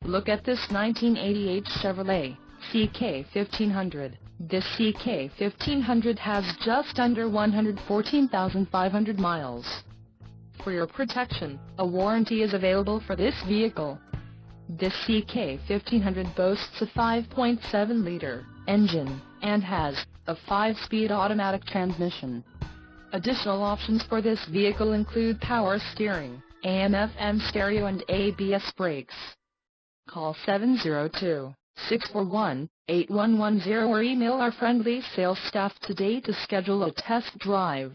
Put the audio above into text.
Look at this 1988 Chevrolet CK1500. This CK1500 has just under 114,500 miles. For your protection, a warranty is available for this vehicle. This CK1500 boasts a 5.7-liter engine, and has a 5-speed automatic transmission. Additional options for this vehicle include power steering, AM/FM stereo and ABS brakes. Call 702-641-8110 or email our friendly sales staff today to schedule a test drive.